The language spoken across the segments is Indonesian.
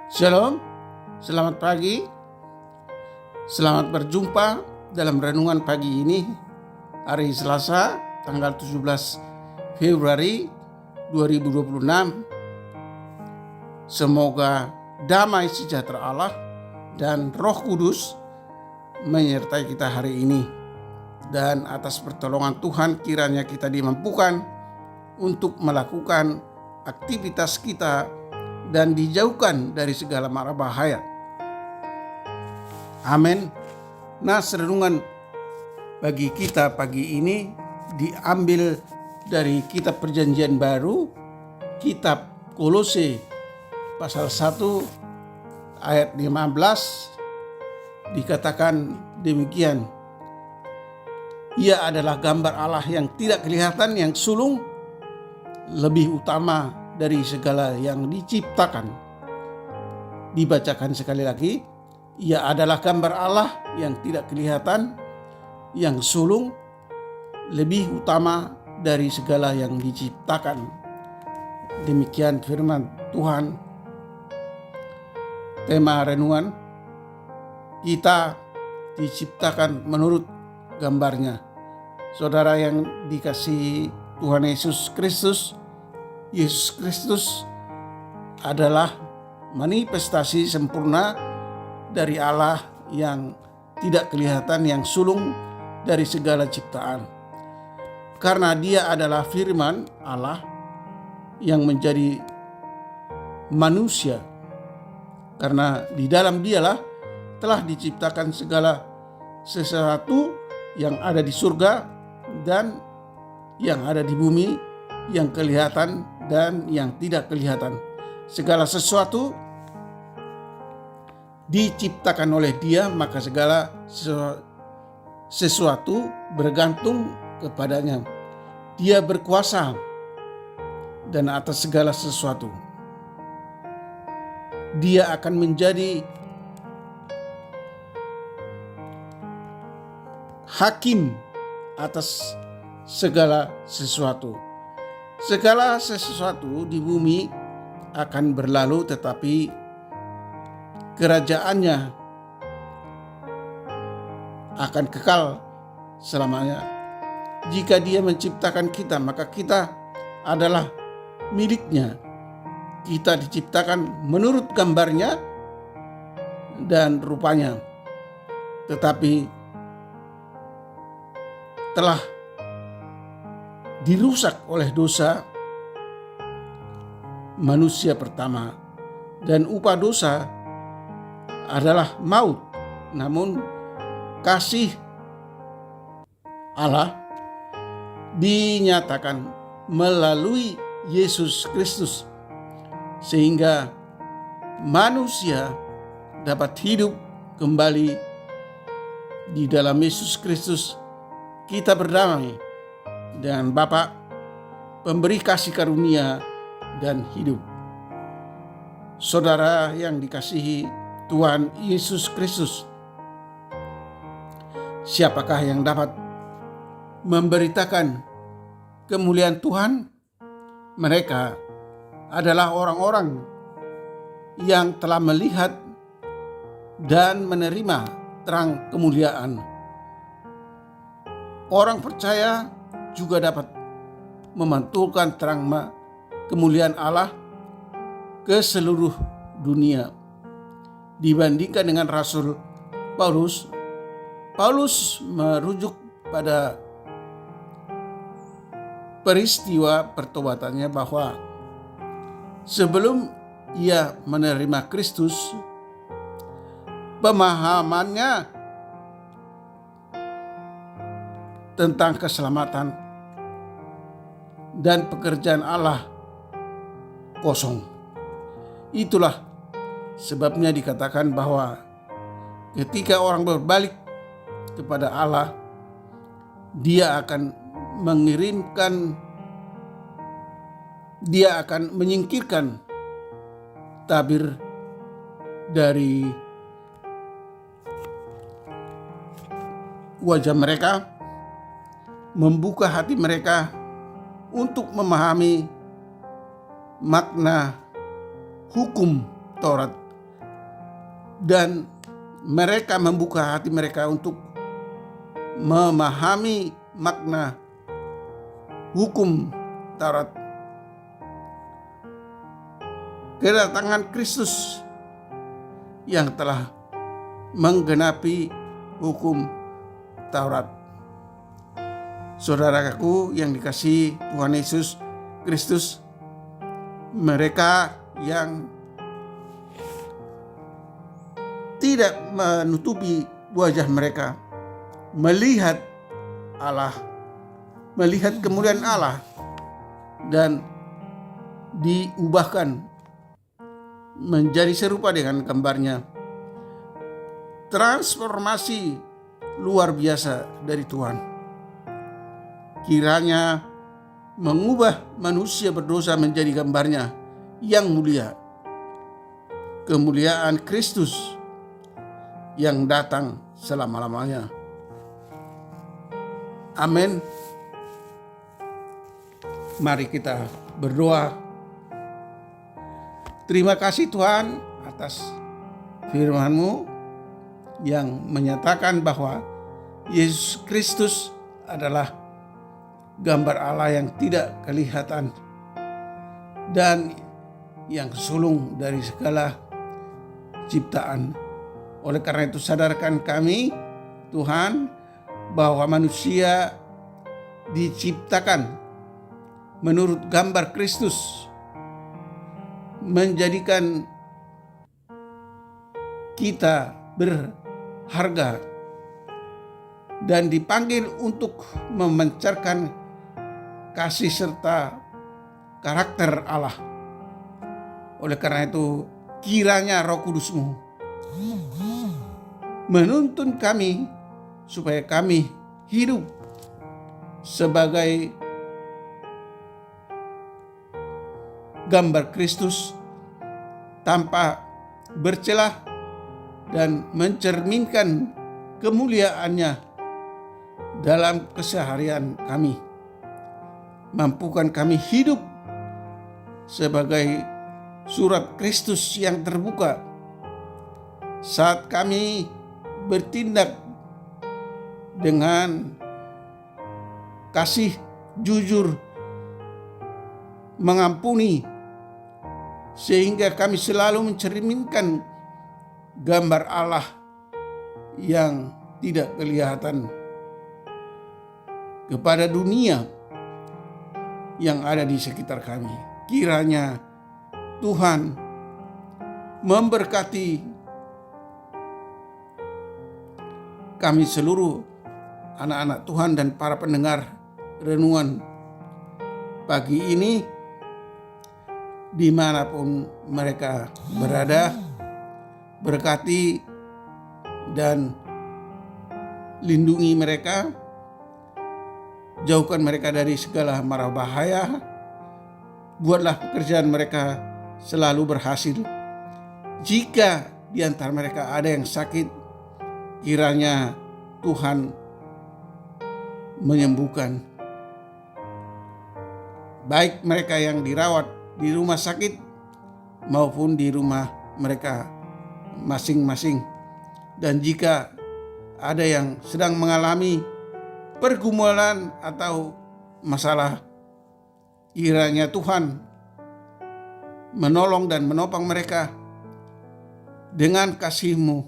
Shalom, selamat pagi, selamat berjumpa dalam renungan pagi ini, hari Selasa, tanggal 17 Februari 2026. Semoga damai sejahtera Allah dan Roh Kudus menyertai kita hari ini. Dan atas pertolongan Tuhan kiranya kita dimampukan untuk melakukan aktivitas kita dan dijauhkan dari segala mara bahaya. Amin. Nah, renungan bagi kita pagi ini diambil dari kitab Perjanjian Baru, kitab Kolose pasal 1 ayat 15, dikatakan demikian. Ia adalah gambar Allah yang tidak kelihatan, yang sulung, lebih utama dari segala yang diciptakan. Dibacakan sekali lagi. Ia adalah gambar Allah yang tidak kelihatan, yang sulung, lebih utama dari segala yang diciptakan. Demikian firman Tuhan. Tema renungan, kita diciptakan menurut gambarnya. Saudara yang dikasihi Tuhan Yesus Kristus, Yesus Kristus adalah manifestasi sempurna dari Allah yang tidak kelihatan, yang sulung dari segala ciptaan. Karena dia adalah firman Allah yang menjadi manusia. Karena di dalam dialah telah diciptakan segala sesuatu yang ada di surga dan yang ada di bumi, yang kelihatan dan yang tidak kelihatan. Segala sesuatu diciptakan oleh Dia, maka segala sesuatu bergantung kepadanya. Dia berkuasa dan atas segala sesuatu. Dia akan menjadi hakim atas segala sesuatu. Segala sesuatu di bumi akan berlalu, tetapi kerajaannya akan kekal selamanya. Jika Dia menciptakan kita, maka kita adalah miliknya. Kita diciptakan menurut gambarnya dan rupanya, tetapi telah dirusak oleh dosa manusia pertama, dan upah dosa adalah maut. Namun kasih Allah dinyatakan melalui Yesus Kristus, sehingga manusia dapat hidup kembali di dalam Yesus Kristus. Kita berdamai dengan Bapa, pemberi kasih karunia dan hidup. Saudara yang dikasihi Tuhan Yesus Kristus, siapakah yang dapat memberitakan kemuliaan Tuhan? Mereka adalah orang-orang yang telah melihat dan menerima terang kemuliaan. Orang percaya juga dapat memantulkan terang kemuliaan Allah ke seluruh dunia. Dibandingkan dengan Rasul Paulus merujuk pada peristiwa pertobatannya bahwa sebelum ia menerima Kristus, pemahamannya tentang keselamatan dan pekerjaan Allah kosong. Itulah sebabnya dikatakan bahwa ketika orang berbalik kepada Allah, Dia akan menyingkirkan tabir dari wajah mereka, membuka hati mereka untuk memahami makna hukum Taurat dan mereka membuka hati mereka untuk memahami makna hukum Taurat. Kedatangan Kristus yang telah menggenapi hukum Taurat. Saudaraku yang dikasihi Tuhan Yesus Kristus, mereka yang tidak menutupi wajah mereka melihat Allah, melihat kemuliaan Allah, dan diubahkan menjadi serupa dengan gambarnya. Transformasi luar biasa dari Tuhan. Kiranya mengubah manusia berdosa menjadi gambarnya yang mulia. Kemuliaan Kristus yang datang selama-lamanya. Amin. Mari kita berdoa. Terima kasih Tuhan atas firman-Mu yang menyatakan bahwa Yesus Kristus adalah gambar Allah yang tidak kelihatan dan yang sulung dari segala ciptaan. Oleh karena itu sadarkan kami Tuhan bahwa manusia diciptakan menurut gambar Kristus, menjadikan kita berharga dan dipanggil untuk memancarkan kasih serta karakter Allah. Oleh karena itu kiranya Roh Kudus-Mu menuntun kami supaya kami hidup sebagai gambar Kristus tanpa bercelah dan mencerminkan kemuliaannya dalam keseharian kami. Mampukan kami hidup sebagai surat Kristus yang terbuka saat kami bertindak dengan kasih, jujur, mengampuni, sehingga kami selalu mencerminkan gambar Allah yang tidak kelihatan kepada dunia yang ada di sekitar kami. Kiranya Tuhan memberkati kami seluruh anak-anak Tuhan dan para pendengar renungan pagi ini dimanapun mereka berada. Berkati dan lindungi mereka, jauhkan mereka dari segala mara bahaya. Buatlah pekerjaan mereka selalu berhasil. Jika di antara mereka ada yang sakit, kiranya Tuhan menyembuhkan. Baik mereka yang dirawat di rumah sakit maupun di rumah mereka masing-masing. Dan jika ada yang sedang mengalami pergumulan atau masalah, kiranya Tuhan menolong dan menopang mereka dengan kasih-Mu,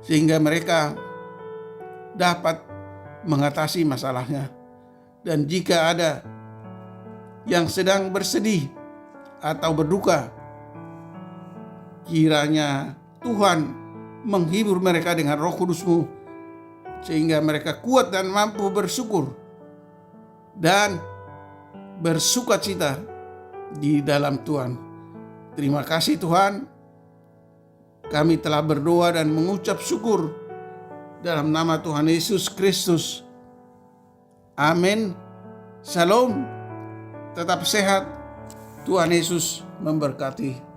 sehingga mereka dapat mengatasi masalahnya. Dan jika ada yang sedang bersedih atau berduka, kiranya Tuhan menghibur mereka dengan Roh Kudus-Mu, sehingga mereka kuat dan mampu bersyukur dan bersukacita di dalam Tuhan. Terima kasih Tuhan, kami telah berdoa dan mengucap syukur dalam nama Tuhan Yesus Kristus. Amin. Shalom. Tetap sehat. Tuhan Yesus memberkati.